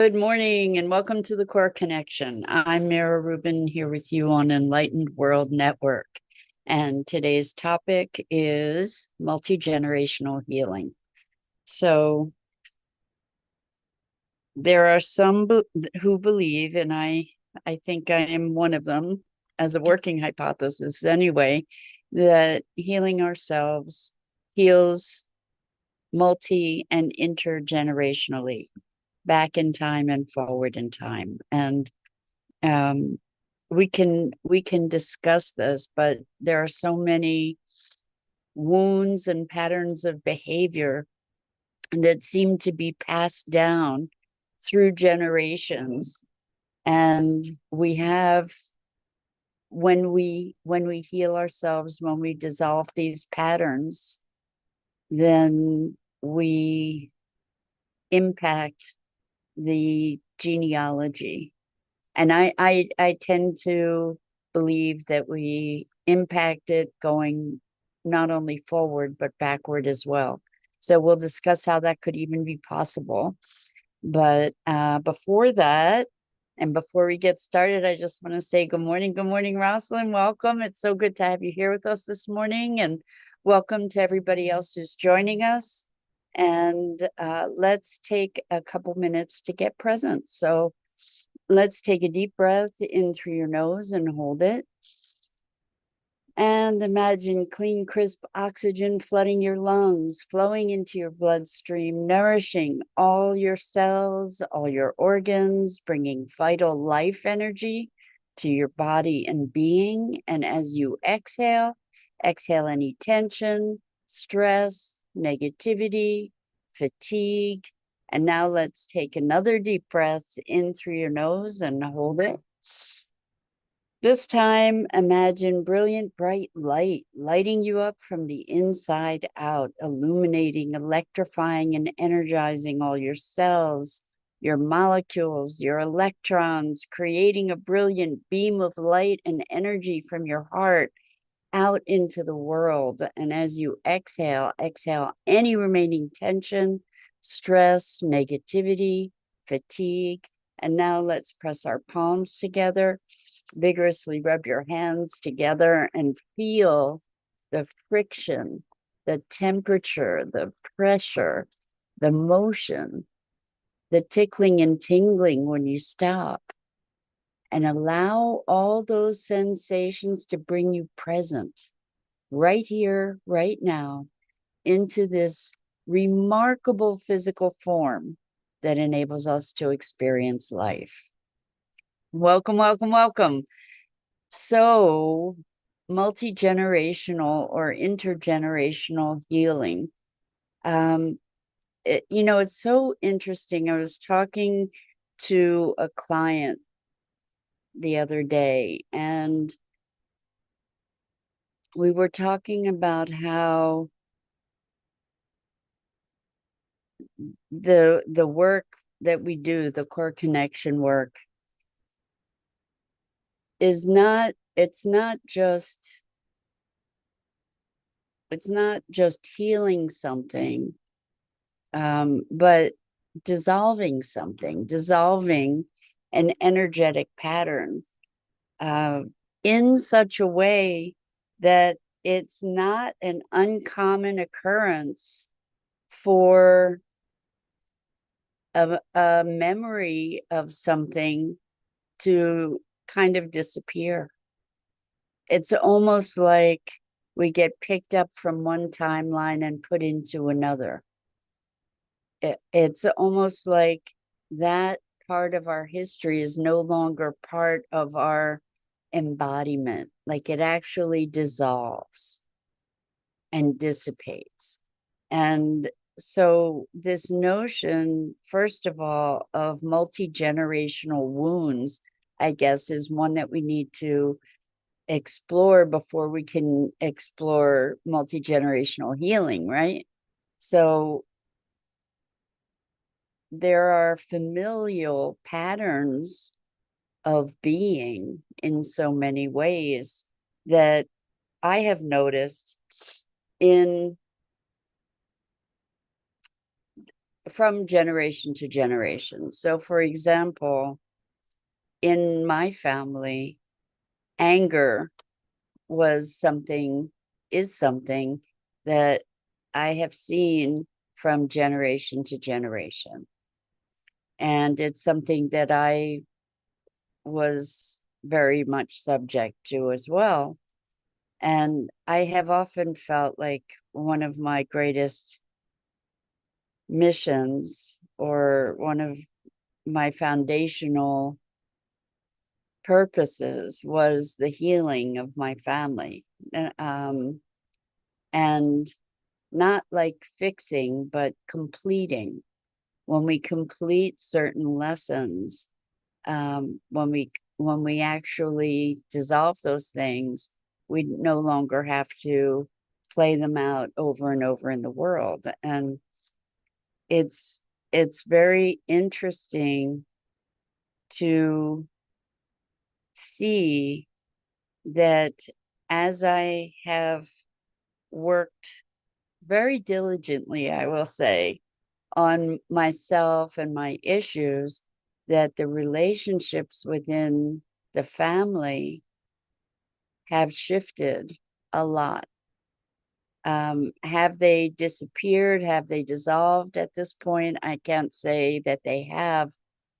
Good morning and welcome to the Core Connection. I'm Mira Rubin here with you on Enlightened World Network. And today's topic is multi-generational healing. So there are some who believe, and I think I am one of them as a working hypothesis anyway, that healing ourselves heals multi and intergenerationally, back in time and forward in time. And um, we can discuss this, but there are so many wounds and patterns of behavior that seem to be passed down through generations. And we have when we heal ourselves, when we dissolve these patterns, then we impact the genealogy. And I tend to believe that we impact it going not only forward, but backward as well. So we'll discuss how that could even be possible. But before that, and before we get started, I just want to say good morning. Good morning, Rosalind. Welcome. It's so good to have you here with us this morning. And welcome to everybody else who's joining us. And let's take a couple minutes to get present. So let's take a deep breath in through your nose and hold it. And imagine clean, crisp oxygen flooding your lungs, flowing into your bloodstream, nourishing all your cells, all your organs, bringing vital life energy to your body and being. And as you exhale, exhale any tension, stress, negativity, fatigue. And now let's take another deep breath in through your nose and hold it. This time, imagine brilliant, bright light lighting you up from the inside out, illuminating, electrifying, and energizing all your cells, your molecules, your electrons, creating a brilliant beam of light and energy from your heart out into the world. And as you exhale, exhale any remaining tension, stress, negativity, fatigue. And now let's press our palms together. Vigorously rub your hands together and feel the friction, the temperature, the pressure, the motion, the tickling and tingling when you stop. And allow all those sensations to bring you present right here, right now, into this remarkable physical form that enables us to experience life. Welcome, welcome, welcome. So, multi-generational or intergenerational healing. It's so interesting. I was talking to a client the other day, and we were talking about how the work that we do, the core connection work, is not it's not just healing something, but dissolving an energetic pattern uh, in such a way that it's not an uncommon occurrence for a memory of something to kind of disappear. It's almost like we get picked up from one timeline and put into another. It's almost like that part of our history is no longer part of our embodiment. Like it actually dissolves and dissipates. And so, this notion, first of all, of multi-generational wounds, I guess, is one that we need to explore before we can explore multi-generational healing, right? So, there are familial patterns of being in so many ways that I have noticed in from generation to generation. So, for example, in my family, anger was something, is something that I have seen from generation to generation. And it's something that I was very much subject to as well. And I have often felt like one of my greatest missions, or one of my foundational purposes, was the healing of my family. Um, and not like fixing, but completing. When we complete certain lessons, when we actually dissolve those things, we no longer have to play them out over and over in the world. And it's it's very interesting to see that as I have worked very diligently, I will say, on myself and my issues, that the relationships within the family have shifted a lot. Have they disappeared? Have they dissolved at this point? I can't say that they have,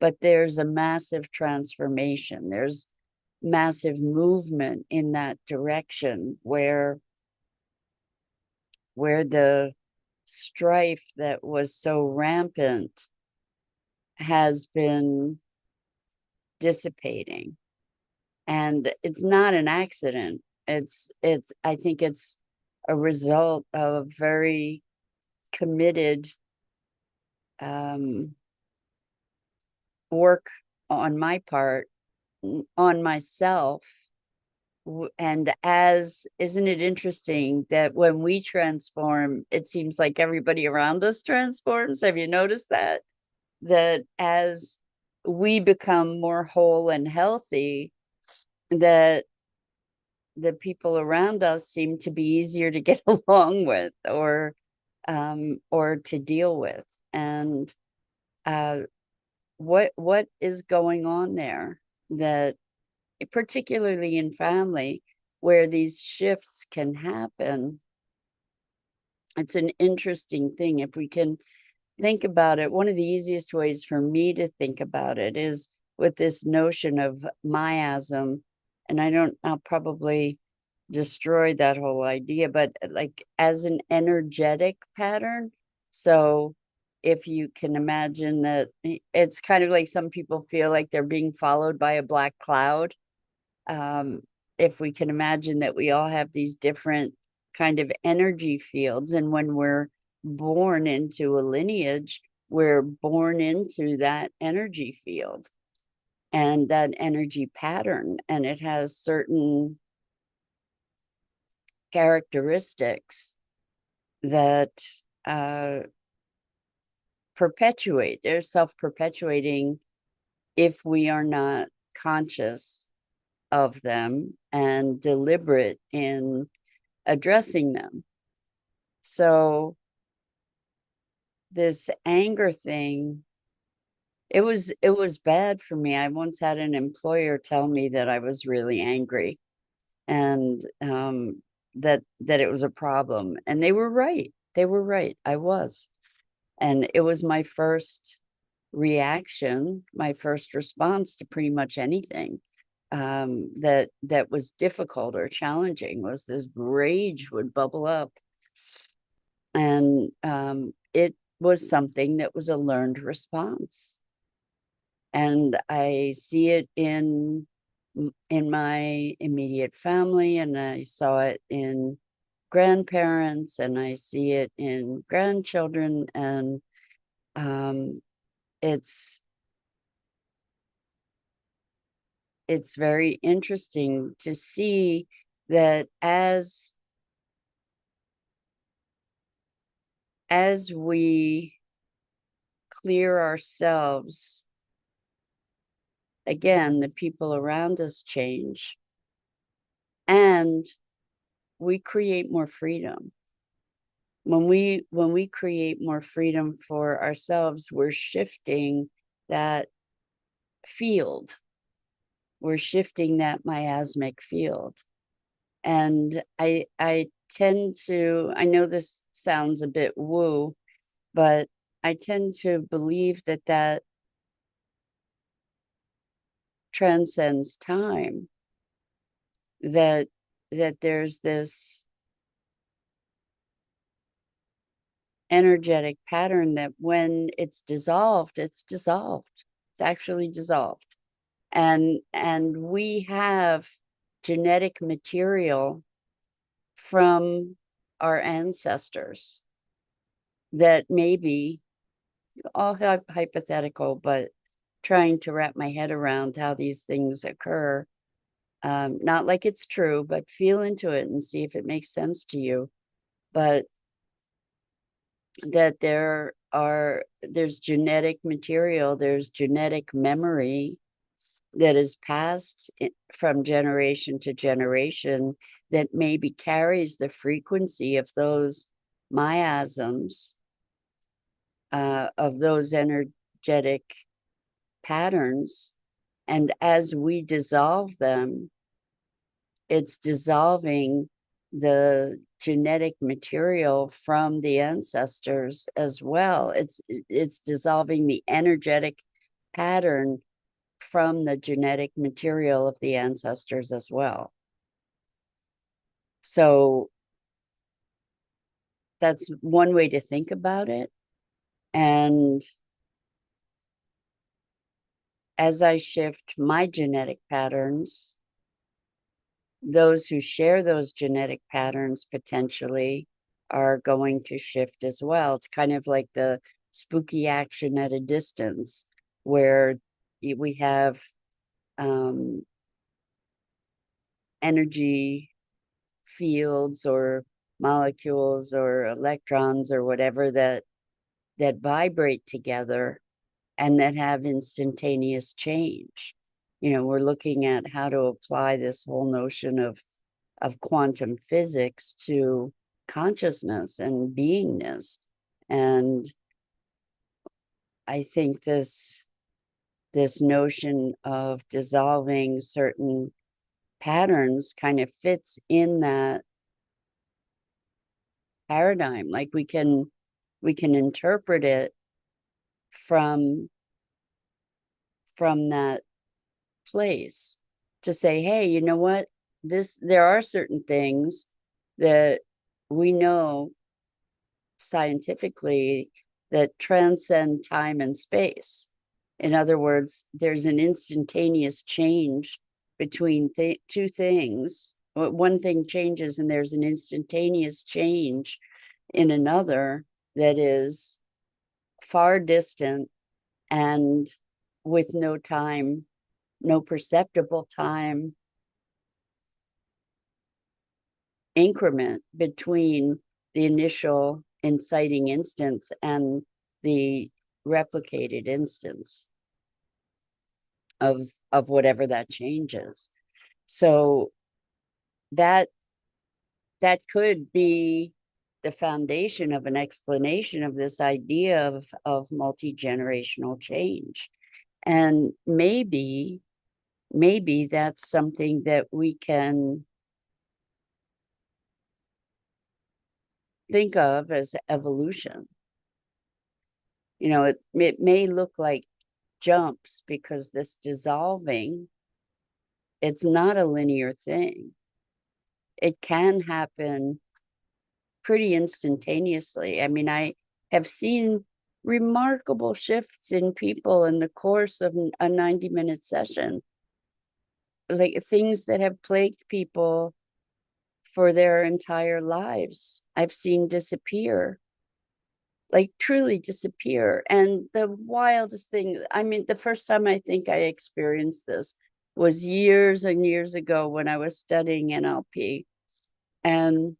but there's a massive transformation. There's massive movement in that direction where the strife that was so rampant has been dissipating. And it's not an accident. It's I think it's a result of very committed um, work on my part, on myself. And as, isn't it interesting that when we transform, it seems like everybody around us transforms? Have you noticed that? That as we become more whole and healthy, that the people around us seem to be easier to get along with, or to deal with. And uh, what is going on there, that particularly in family where these shifts can happen? It's an interesting thing. If we can think about it, one of the easiest ways for me to think about it is with this notion of miasm. And I'll probably destroy that whole idea, but like as an energetic pattern. So if you can imagine that, it's kind of like some people feel like they're being followed by a black cloud. um, if we can imagine that we all have these different kind of energy fields, and when we're born into a lineage, we're born into that energy field and that energy pattern, and it has certain characteristics that uh, perpetuate. They're self-perpetuating if we are not conscious of them and deliberate in addressing them. So this anger thing, it was bad for me. I once had an employer tell me that I was really angry, and that it was a problem. And they were right. They were right. I was. And it was my first reaction, my first response to pretty much anything that was difficult or challenging. Was this rage would bubble up. And it was something that was a learned response. And I see it in my immediate family, and I saw it in grandparents, and I see it in grandchildren. And um, it's it's very interesting to see that as we clear ourselves, again, the people around us change, and we create more freedom. when we create more freedom for ourselves, we're shifting that field. We're shifting that miasmic field. And I tend to, I know this sounds a bit woo, but I tend to believe that that transcends time, that there's this energetic pattern that when it's dissolved, it's dissolved. It's actually dissolved. And we have genetic material from our ancestors that maybe all hypothetical, but trying to wrap my head around how these things occur. Not like it's true, but feel into it and see if it makes sense to you. But that there's genetic material, there's genetic memory that is passed from generation to generation that maybe carries the frequency of those miasms, of those energetic patterns. And as we dissolve them, it's dissolving the genetic material from the ancestors as well. It's dissolving the energetic pattern from the genetic material of the ancestors as well. So that's one way to think about it. And as I shift my genetic patterns, those who share those genetic patterns potentially are going to shift as well. It's kind of like the spooky action at a distance, where we have energy fields or molecules or electrons or whatever that vibrate together and that have instantaneous change. You know, we're looking at how to apply this whole notion of quantum physics to consciousness and beingness. And I think this notion of dissolving certain patterns kind of fits in that paradigm. Like we can interpret it from that place to say, hey, you know what, there are certain things that we know scientifically that transcend time and space. In other words, there's an instantaneous change between two things. One thing changes and there's an instantaneous change in another that is far distant and with no time, no perceptible time increment between the initial inciting instance and the replicated instance of whatever that change is. So that could be the foundation of an explanation of this idea of multi-generational change. And maybe that's something that we can think of as evolution. You know, it may look like jumps because this dissolving, it's not a linear thing. It can happen pretty instantaneously. I mean, I have seen remarkable shifts in people in the course of a 90-minute session, like things that have plagued people for their entire lives, I've seen disappear, like truly disappear. And the wildest thing, I mean, the first time I think I experienced this was years and years ago when I was studying NLP. And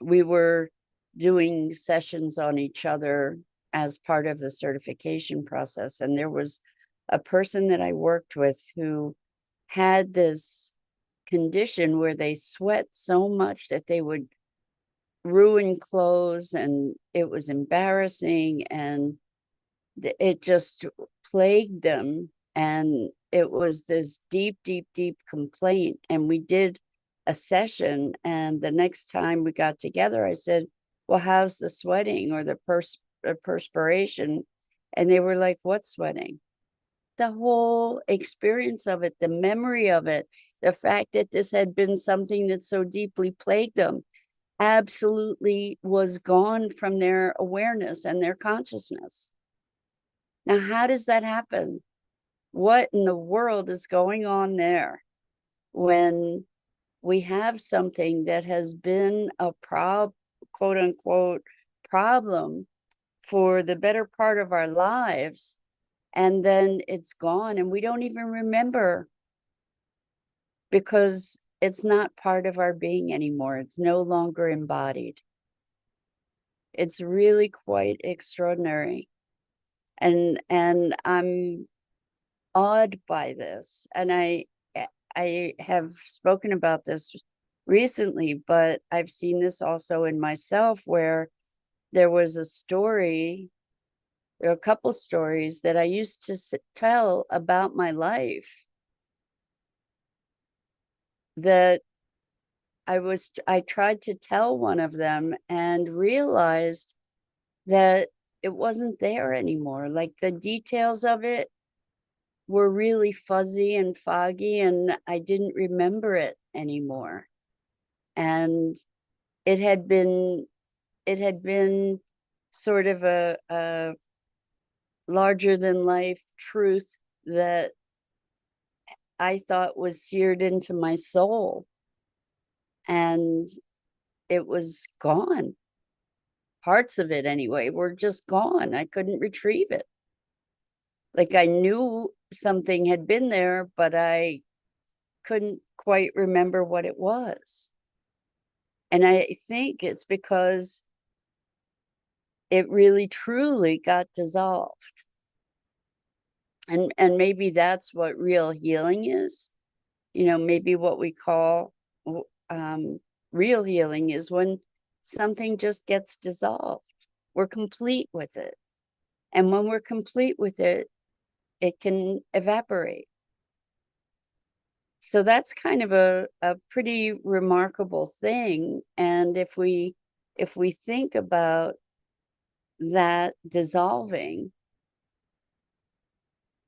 we were doing sessions on each other as part of the certification process. And there was a person that I worked with who had this condition where they sweat so much that they would ruined clothes, and it was embarrassing, and it just plagued them. And it was this deep, deep, deep complaint. And we did a session, and the next time we got together, I said, well, how's the sweating or the perspiration? And they were like, what sweating? The whole experience of it, the memory of it, the fact that this had been something that so deeply plagued them, absolutely was gone from their awareness and their consciousness. Now, how does that happen? What in the world is going on there when we have something that has been a quote unquote problem for the better part of our lives, and then it's gone and we don't even remember because it's not part of our being anymore. It's no longer embodied. It's really quite extraordinary. And I'm awed by this. And I have spoken about this recently, but I've seen this also in myself, where there was a story, there are a couple stories that I used to tell about my life that I tried to tell one of them and realized that it wasn't there anymore. Like the details of it were really fuzzy and foggy, and I didn't remember it anymore. And it had been sort of a larger than life truth that I thought was seared into my soul, and it was gone. Parts of it anyway were just gone. I couldn't retrieve it. Like I knew something had been there, but I couldn't quite remember what it was. And I think it's because it really truly got dissolved. And maybe that's what real healing is. You know, maybe what we call real healing is when something just gets dissolved. We're complete with it. And when we're complete with it, it can evaporate. So that's kind of a pretty remarkable thing. And if we think about that dissolving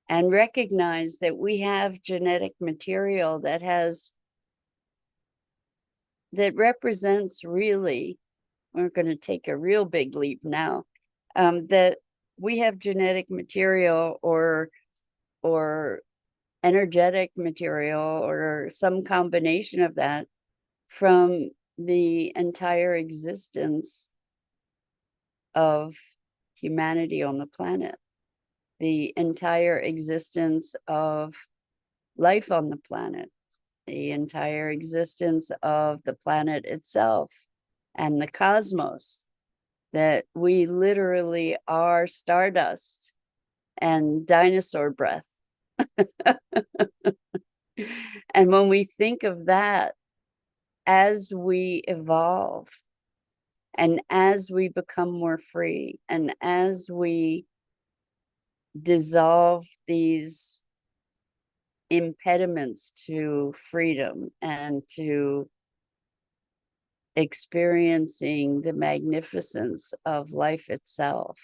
and recognize that we have genetic material that represents, really, we're going to take a real big leap now, that we have genetic material or energetic material or some combination of that from the entire existence of humanity on the planet, the entire existence of life on the planet, the entire existence of the planet itself and the cosmos, that we literally are stardust and dinosaur breath. And when we think of that, as we evolve and as we become more free and as we dissolve these impediments to freedom and to experiencing the magnificence of life itself,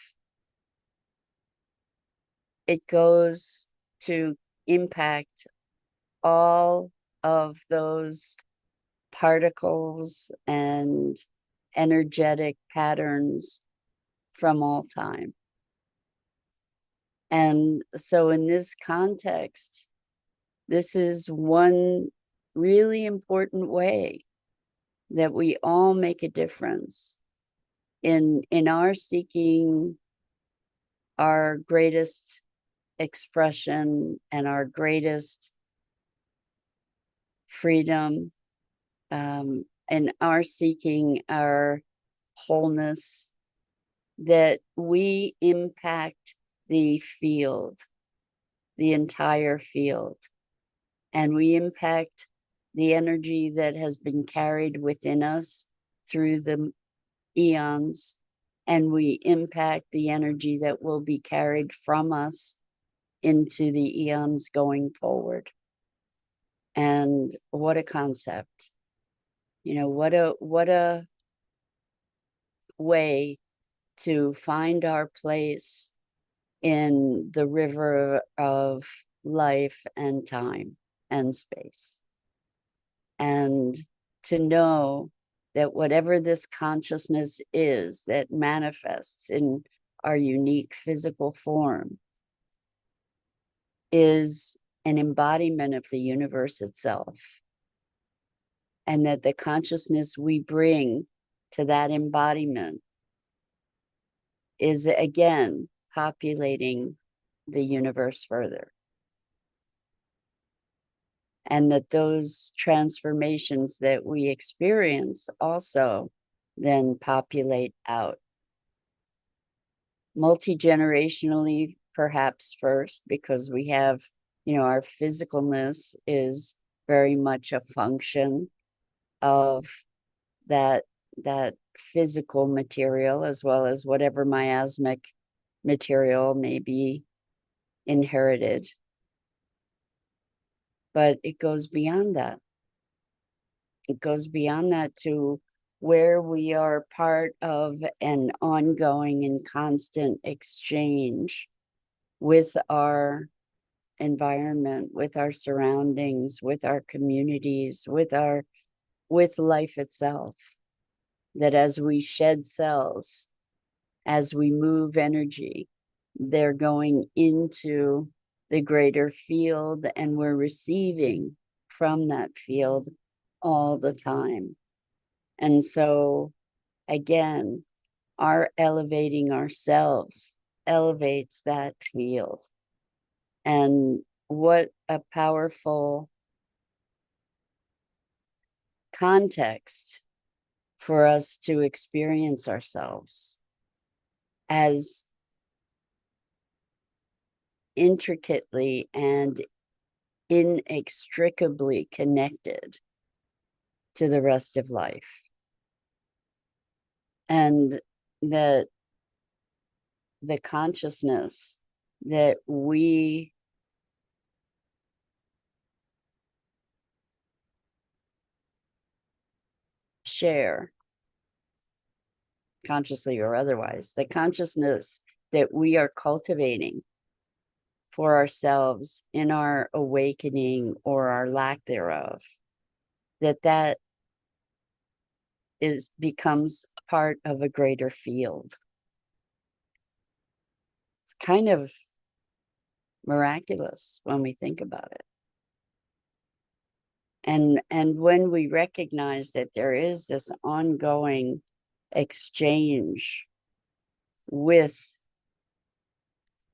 it goes to impact all of those particles and energetic patterns from all time. And so in this context, this is one really important way that we all make a difference in our seeking our greatest expression and our greatest freedom, and our seeking our wholeness, that we impact the field, the entire field, and we impact the energy that has been carried within us through the eons, and we impact the energy that will be carried from us into the eons going forward. And what a concept. You know, what a way to find our place in the river of life and time and space. And to know that whatever this consciousness is that manifests in our unique physical form is an embodiment of the universe itself. And that the consciousness we bring to that embodiment is again populating the universe further. And that those transformations that we experience also then populate out. Multi-generationally, perhaps first, because we have, you know, our physicalness is very much a function of that physical material, as well as whatever miasmic material may be inherited. But it goes beyond that. It goes beyond that to where we are part of an ongoing and constant exchange with our environment, with our surroundings, with our communities, with life itself. That as we shed cells, as we move energy, they're going into the greater field, and we're receiving from that field all the time. And so, again, our elevating ourselves elevates that field. And what a powerful context for us to experience ourselves as intricately and inextricably connected to the rest of life. And that the consciousness that we share, consciously or otherwise, the consciousness that we are cultivating for ourselves in our awakening or our lack thereof, that becomes part of a greater field. It's kind of miraculous when we think about it. And when we recognize that there is this ongoing exchange with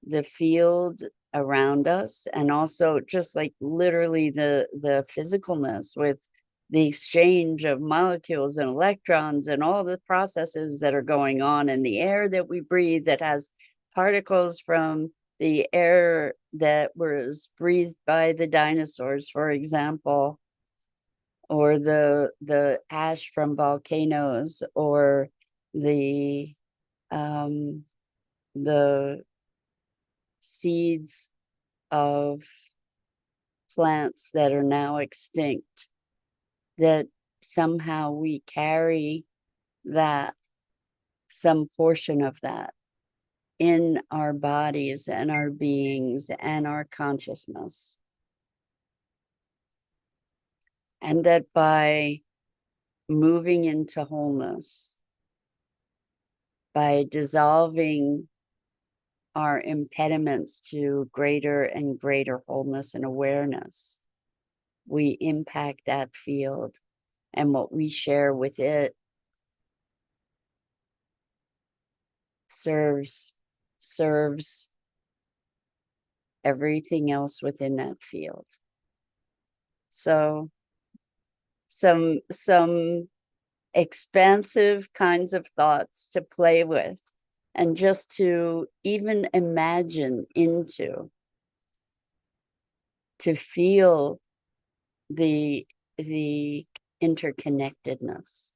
the field around us, and also just like literally the physicalness with the exchange of molecules and electrons and all the processes that are going on in the air that we breathe, that has particles from the air that was breathed by the dinosaurs, for example, or the ash from volcanoes, or the seeds of plants that are now extinct, that somehow we carry that, some portion of that, in our bodies and our beings and our consciousness. And that by moving into wholeness, by dissolving our impediments to greater and greater wholeness and awareness, we impact that field, and what we share with it serves everything else within that field. So some expansive kinds of thoughts to play with, and just to even imagine into, to feel the interconnectedness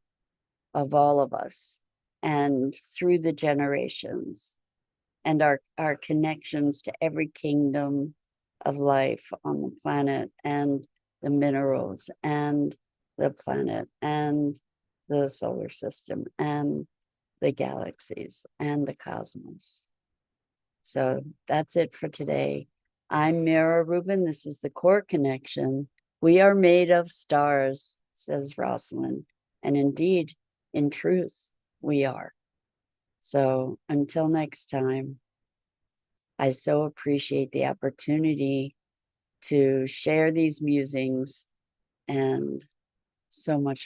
of all of us, and through the generations, and our connections to every kingdom of life on the planet, and the minerals, and the planet, and the solar system, and the galaxies, and the cosmos. So that's it for today. I'm Mira Rubin. This is the Core Connection. We are made of stars, says Rosalind. And indeed, in truth, we are. So until next time, I so appreciate the opportunity to share these musings, and so much